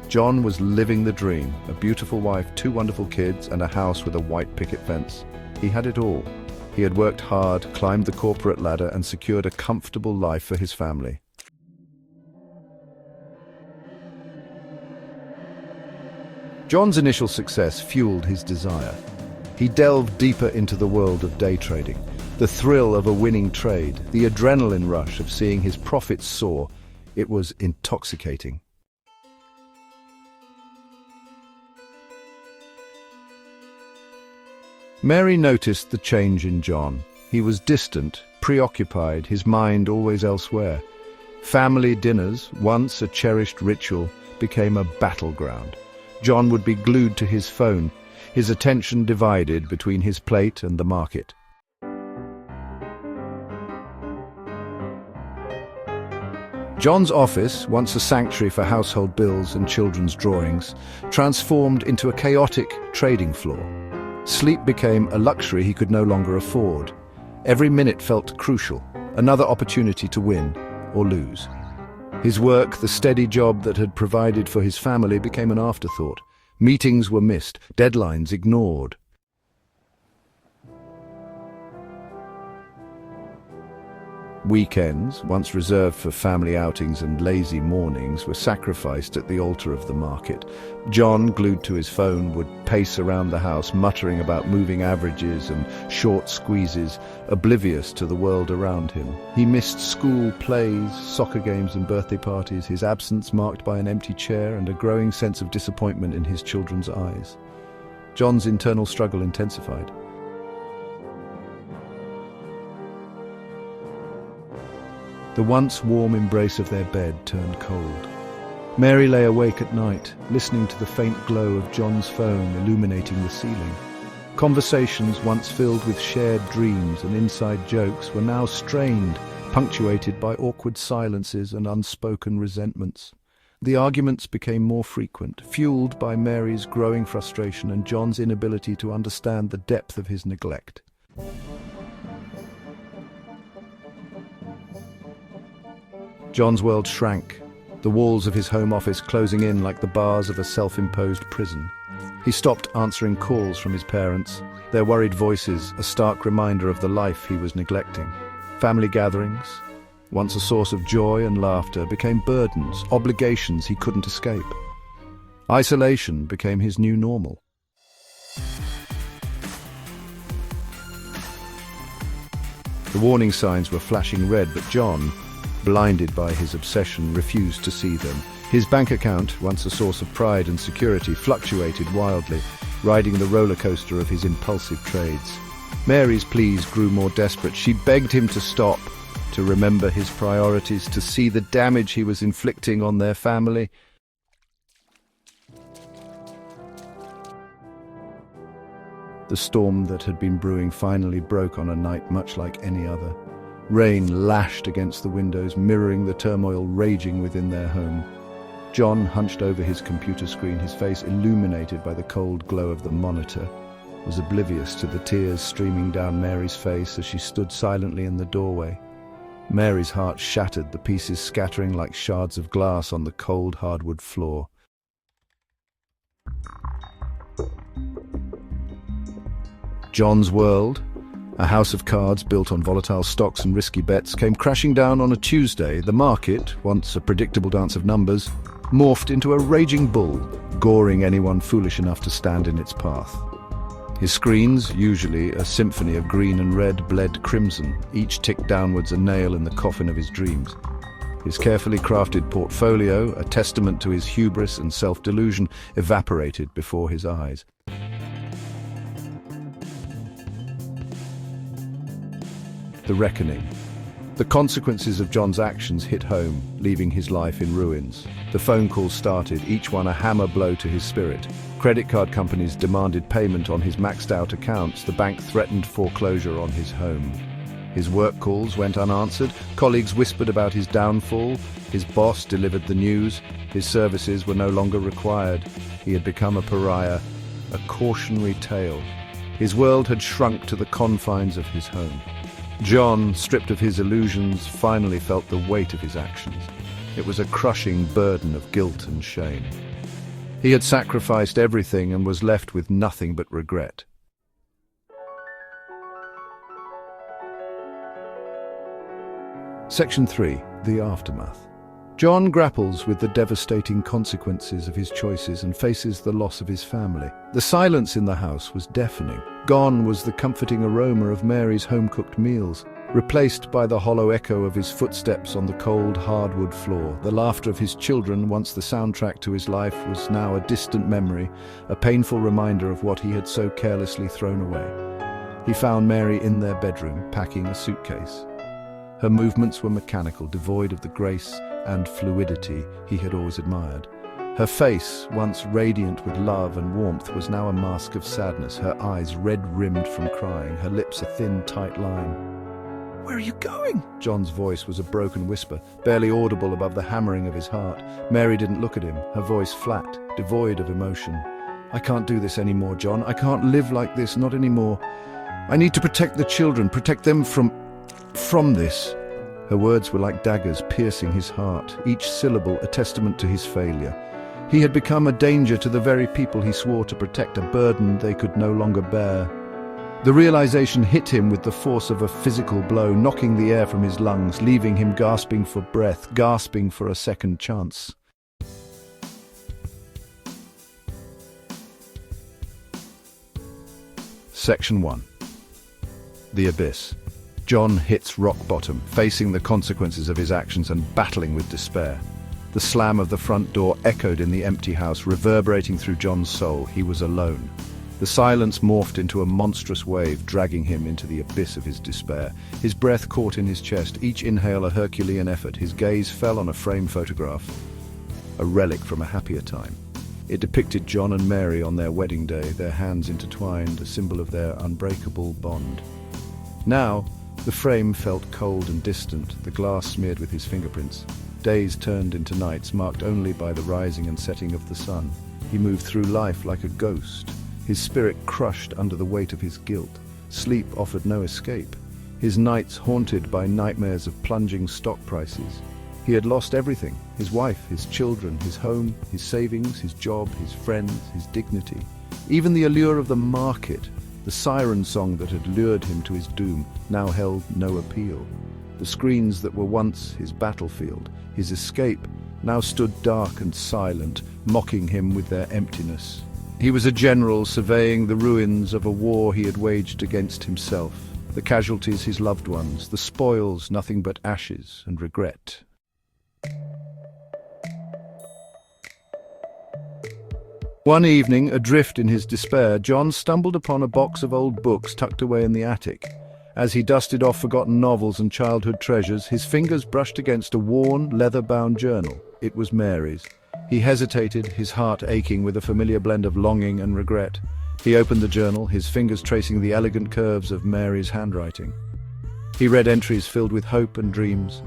John was living the dream, a beautiful wife, 2 wonderful kids, and a house with a white picket fence. He had it all. He had worked hard, climbed the corporate ladder, and secured a comfortable life for his family. John's initial success fueled his desire. He delved deeper into the world of day trading, the thrill of a winning trade, the adrenaline rush of seeing his profits soar. It was intoxicating. Mary noticed the change in John. He was distant, preoccupied, his mind always elsewhere. Family dinners, once a cherished ritual, became a battleground. John would be glued to his phone, his attention divided between his plate and the market. John's office, once a sanctuary for household bills and children's drawings, transformed into a chaotic trading floor. Sleep became a luxury he could no longer afford. Every minute felt crucial, another opportunity to win or lose. His work, the steady job that had provided for his family, became an afterthought. Meetings were missed, deadlines ignored. Weekends, once reserved for family outings and lazy mornings, were sacrificed at the altar of the market. John, glued to his phone, would pace around the house, muttering about moving averages and short squeezes, oblivious to the world around him. He missed school, plays, soccer games and birthday parties, his absence marked by an empty chair and a growing sense of disappointment in his children's eyes. John's internal struggle intensified. The once warm embrace of their bed turned cold. Mary lay awake at night, listening to the faint glow of John's phone illuminating the ceiling. Conversations once filled with shared dreams and inside jokes were now strained, punctuated by awkward silences and unspoken resentments. The arguments became more frequent, fueled by Mary's growing frustration and John's inability to understand the depth of his neglect. John's world shrank, the walls of his home office closing in like the bars of a self-imposed prison. He stopped answering calls from his parents, their worried voices a stark reminder of the life he was neglecting. Family gatherings, once a source of joy and laughter, became burdens, obligations he couldn't escape. Isolation became his new normal. The warning signs were flashing red, but John, blinded by his obsession, refused to see them. His bank account, once a source of pride and security, fluctuated wildly, riding the roller coaster of his impulsive trades. Mary's pleas grew more desperate. She begged him to stop, to remember his priorities, to see the damage he was inflicting on their family. The storm that had been brewing finally broke on a night much like any other. Rain lashed against the windows, mirroring the turmoil raging within their home. John hunched over his computer screen, his face illuminated by the cold glow of the monitor, was oblivious to the tears streaming down Mary's face as she stood silently in the doorway. Mary's heart shattered, the pieces scattering like shards of glass on the cold hardwood floor. John's world, a house of cards built on volatile stocks and risky bets, came crashing down on a Tuesday. The market, once a predictable dance of numbers, morphed into a raging bull, goring anyone foolish enough to stand in its path. His screens, usually a symphony of green and red, bled crimson, each ticked downwards a nail in the coffin of his dreams. His carefully crafted portfolio, a testament to his hubris and self-delusion, evaporated before his eyes. The reckoning. The consequences of John's actions hit home, leaving his life in ruins. The phone calls started, each one a hammer blow to his spirit. Credit card companies demanded payment on his maxed-out accounts. The bank threatened foreclosure on his home. His work calls went unanswered. Colleagues whispered about his downfall. His boss delivered the news. His services were no longer required. He had become a pariah, a cautionary tale. His world had shrunk to the confines of his home. John, stripped of his illusions, finally felt the weight of his actions. It was a crushing burden of guilt and shame. He had sacrificed everything and was left with nothing but regret. Section 3. The Aftermath. John grapples with the devastating consequences of his choices and faces the loss of his family. The silence in the house was deafening. Gone was the comforting aroma of Mary's home-cooked meals, replaced by the hollow echo of his footsteps on the cold, hardwood floor. The laughter of his children, once the soundtrack to his life, was now a distant memory, a painful reminder of what he had so carelessly thrown away. He found Mary in their bedroom, packing a suitcase. Her movements were mechanical, devoid of the grace and fluidity he had always admired. Her face, once radiant with love and warmth, was now a mask of sadness, her eyes red-rimmed from crying, her lips a thin, tight line. "Where are you going?" John's voice was a broken whisper, barely audible above the hammering of his heart. Mary didn't look at him, her voice flat, devoid of emotion. "I can't do this anymore, John. I can't live like this, not anymore. I need to protect the children, protect them from this." Her words were like daggers piercing his heart, each syllable a testament to his failure. He had become a danger to the very people he swore to protect, a burden they could no longer bear. The realization hit him with the force of a physical blow, knocking the air from his lungs, leaving him gasping for breath, gasping for a second chance. Section 1. The Abyss. John hits rock bottom, facing the consequences of his actions and battling with despair. The slam of the front door echoed in the empty house, reverberating through John's soul. He was alone. The silence morphed into a monstrous wave, dragging him into the abyss of his despair. His breath caught in his chest, each inhale a Herculean effort. His gaze fell on a framed photograph, a relic from a happier time. It depicted John and Mary on their wedding day, their hands intertwined, a symbol of their unbreakable bond. Now, the frame felt cold and distant, the glass smeared with his fingerprints. Days turned into nights, marked only by the rising and setting of the sun. He moved through life like a ghost, his spirit crushed under the weight of his guilt. Sleep offered no escape, his nights haunted by nightmares of plunging stock prices. He had lost everything: his wife, his children, his home, his savings, his job, his friends, his dignity. Even the allure of the market, the siren song that had lured him to his doom, now held no appeal. The screens that were once his battlefield, his escape, now stood dark and silent, mocking him with their emptiness. He was a general surveying the ruins of a war he had waged against himself, the casualties his loved ones, the spoils nothing but ashes and regret. One evening, adrift in his despair, John stumbled upon a box of old books tucked away in the attic. As he dusted off forgotten novels and childhood treasures, his fingers brushed against a worn, leather-bound journal. It was Mary's. He hesitated, his heart aching with a familiar blend of longing and regret. He opened the journal, his fingers tracing the elegant curves of Mary's handwriting. He read entries filled with hope and dreams,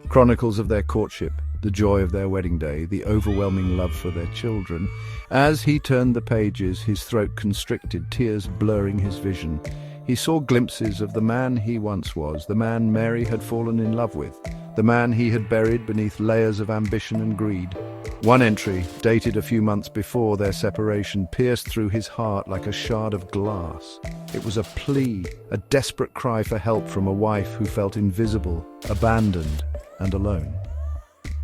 chronicles of their courtship, the joy of their wedding day, the overwhelming love for their children. As he turned the pages, his throat constricted, tears blurring his vision. He saw glimpses of the man he once was, the man Mary had fallen in love with, the man he had buried beneath layers of ambition and greed. One entry, dated a few months before their separation, pierced through his heart like a shard of glass. It was a plea, a desperate cry for help from a wife who felt invisible, abandoned, and alone.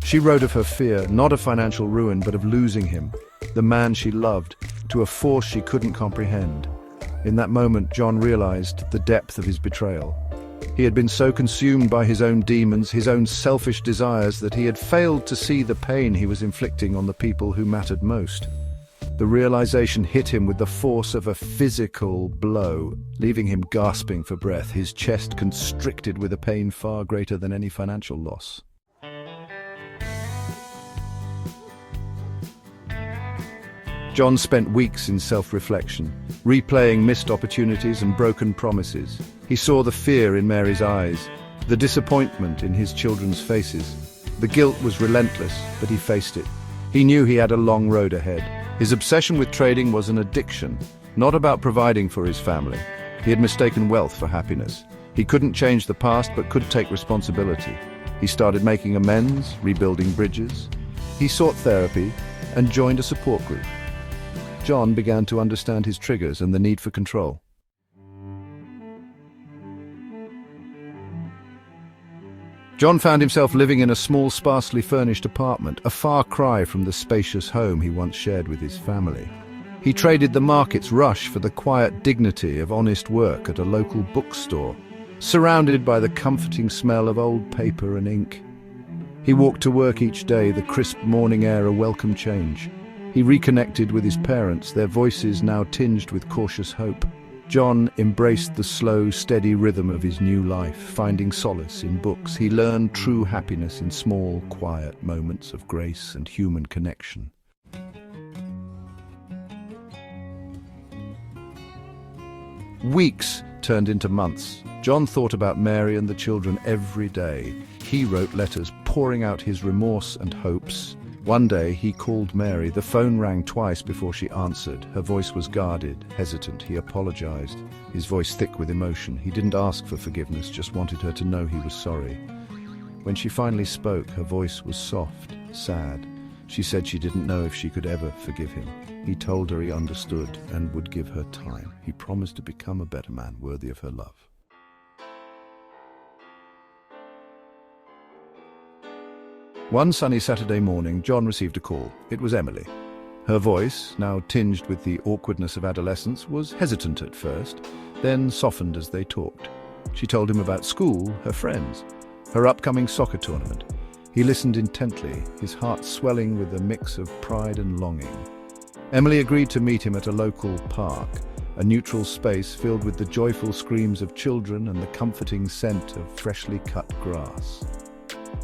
She wrote of her fear, not of financial ruin, but of losing him, the man she loved, to a force she couldn't comprehend. In that moment, John realized the depth of his betrayal. He had been so consumed by his own demons, his own selfish desires, that he had failed to see the pain he was inflicting on the people who mattered most. The realization hit him with the force of a physical blow, leaving him gasping for breath, his chest constricted with a pain far greater than any financial loss. John spent weeks in self-reflection, replaying missed opportunities and broken promises. He saw the fear in Mary's eyes, the disappointment in his children's faces. The guilt was relentless, but he faced it. He knew he had a long road ahead. His obsession with trading was an addiction, not about providing for his family. He had mistaken wealth for happiness. He couldn't change the past, but could take responsibility. He started making amends, rebuilding bridges. He sought therapy, and joined a support group. John began to understand his triggers and the need for control. John found himself living in a small, sparsely furnished apartment, a far cry from the spacious home he once shared with his family. He traded the market's rush for the quiet dignity of honest work at a local bookstore, surrounded by the comforting smell of old paper and ink. He walked to work each day, the crisp morning air a welcome change. He reconnected with his parents, their voices now tinged with cautious hope. John embraced the slow, steady rhythm of his new life, finding solace in books. He learned true happiness in small, quiet moments of grace and human connection. Weeks turned into months. John thought about Mary and the children every day. He wrote letters, pouring out his remorse and hopes. One day he called Mary. The phone rang twice before she answered. Her voice was guarded, hesitant. He apologized, his voice thick with emotion. He didn't ask for forgiveness, just wanted her to know he was sorry. When she finally spoke, her voice was soft, sad. She said she didn't know if she could ever forgive him. He told her he understood and would give her time. He promised to become a better man, worthy of her love. One sunny Saturday morning, John received a call. It was Emily. Her voice, now tinged with the awkwardness of adolescence, was hesitant at first, then softened as they talked. She told him about school, her friends, her upcoming soccer tournament. He listened intently, his heart swelling with a mix of pride and longing. Emily agreed to meet him at a local park, a neutral space filled with the joyful screams of children and the comforting scent of freshly cut grass.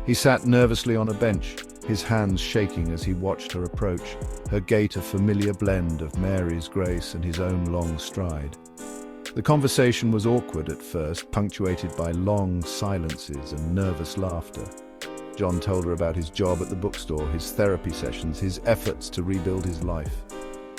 He sat nervously on a bench, his hands shaking as he watched her approach, her gait a familiar blend of Mary's grace and his own long stride. The conversation was awkward at first, punctuated by long silences and nervous laughter. John told her about his job at the bookstore, his therapy sessions, his efforts to rebuild his life.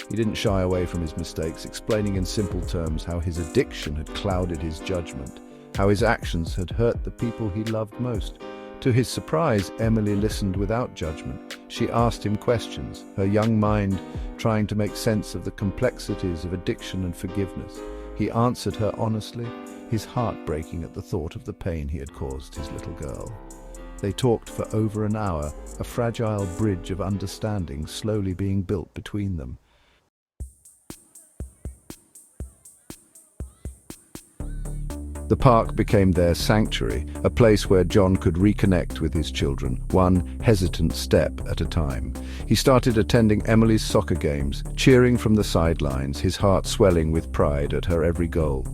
He didn't shy away from his mistakes, explaining in simple terms how his addiction had clouded his judgment, how his actions had hurt the people he loved most. To his surprise, Emily listened without judgment. She asked him questions, her young mind trying to make sense of the complexities of addiction and forgiveness. He answered her honestly, his heart breaking at the thought of the pain he had caused his little girl. They talked for over an hour, a fragile bridge of understanding slowly being built between them. The park became their sanctuary, a place where John could reconnect with his children, one hesitant step at a time. He started attending Emily's soccer games, cheering from the sidelines, his heart swelling with pride at her every goal.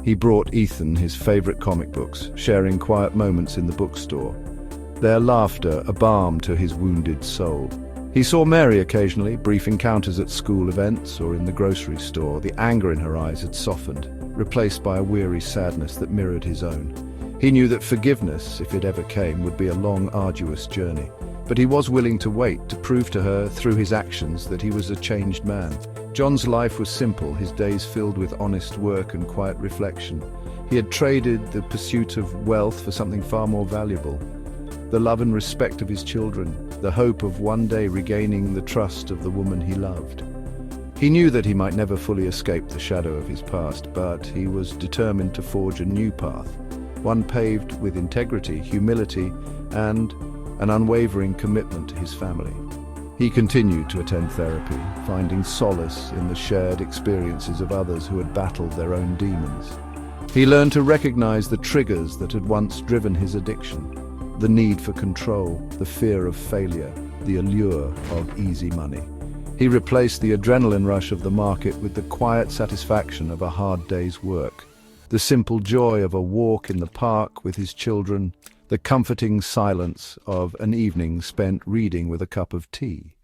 He brought Ethan his favorite comic books, sharing quiet moments in the bookstore, their laughter a balm to his wounded soul. He saw Mary occasionally, brief encounters at school events or in the grocery store. The anger in her eyes had softened, replaced by a weary sadness that mirrored his own. He knew that forgiveness, if it ever came, would be a long, arduous journey. But he was willing to wait, to prove to her through his actions that he was a changed man. John's life was simple, his days filled with honest work and quiet reflection. He had traded the pursuit of wealth for something far more valuable: the love and respect of his children, the hope of one day regaining the trust of the woman he loved. He knew that he might never fully escape the shadow of his past, but he was determined to forge a new path, one paved with integrity, humility, and an unwavering commitment to his family. He continued to attend therapy, finding solace in the shared experiences of others who had battled their own demons. He learned to recognize the triggers that had once driven his addiction: the need for control, the fear of failure, the allure of easy money. He replaced the adrenaline rush of the market with the quiet satisfaction of a hard day's work, the simple joy of a walk in the park with his children, the comforting silence of an evening spent reading with a cup of tea.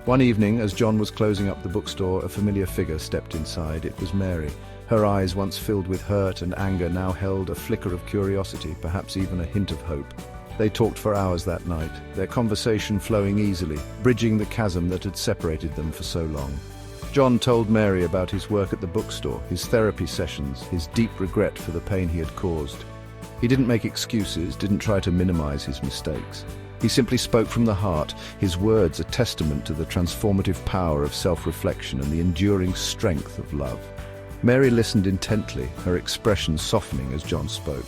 One evening, as John was closing up the bookstore, a familiar figure stepped inside. It was Mary. Her eyes, once filled with hurt and anger, now held a flicker of curiosity, perhaps even a hint of hope. They talked for hours that night, their conversation flowing easily, bridging the chasm that had separated them for so long. John told Mary about his work at the bookstore, his therapy sessions, his deep regret for the pain he had caused. He didn't make excuses, didn't try to minimize his mistakes. He simply spoke from the heart, his words a testament to the transformative power of self-reflection and the enduring strength of love. Mary listened intently, her expression softening as John spoke.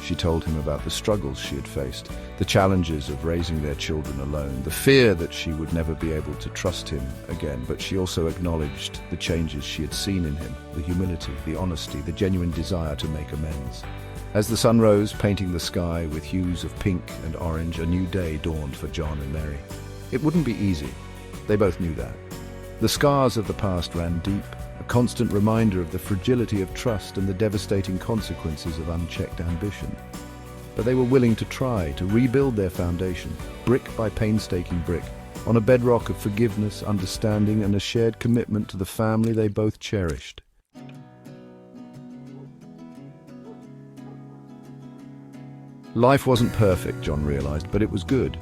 She told him about the struggles she had faced, the challenges of raising their children alone, the fear that she would never be able to trust him again, but she also acknowledged the changes she had seen in him, the humility, the honesty, the genuine desire to make amends. As the sun rose, painting the sky with hues of pink and orange, a new day dawned for John and Mary. It wouldn't be easy. They both knew that. The scars of the past ran deep, a constant reminder of the fragility of trust and the devastating consequences of unchecked ambition. But they were willing to try to rebuild their foundation, brick by painstaking brick, on a bedrock of forgiveness, understanding, and a shared commitment to the family they both cherished. Life wasn't perfect, John realized, but it was good.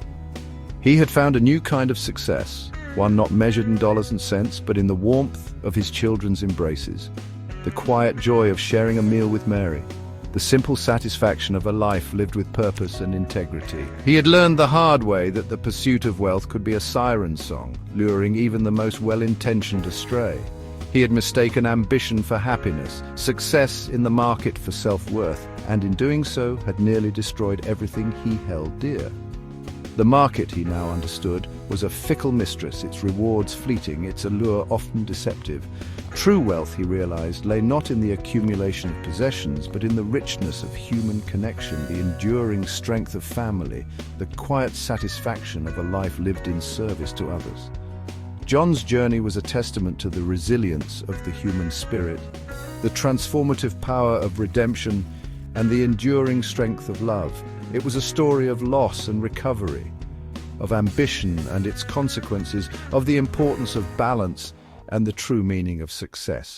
He had found a new kind of success, one not measured in dollars and cents, but in the warmth of his children's embraces, the quiet joy of sharing a meal with Mary, the simple satisfaction of a life lived with purpose and integrity. He had learned the hard way that the pursuit of wealth could be a siren song, luring even the most well-intentioned astray. He had mistaken ambition for happiness, success in the market for self-worth, and in doing so had nearly destroyed everything he held dear. The market, he now understood, was a fickle mistress, its rewards fleeting, its allure often deceptive. True wealth, he realized, lay not in the accumulation of possessions, but in the richness of human connection, the enduring strength of family, the quiet satisfaction of a life lived in service to others. John's journey was a testament to the resilience of the human spirit, the transformative power of redemption, and the enduring strength of love. It was a story of loss and recovery, of ambition and its consequences, of the importance of balance and the true meaning of success.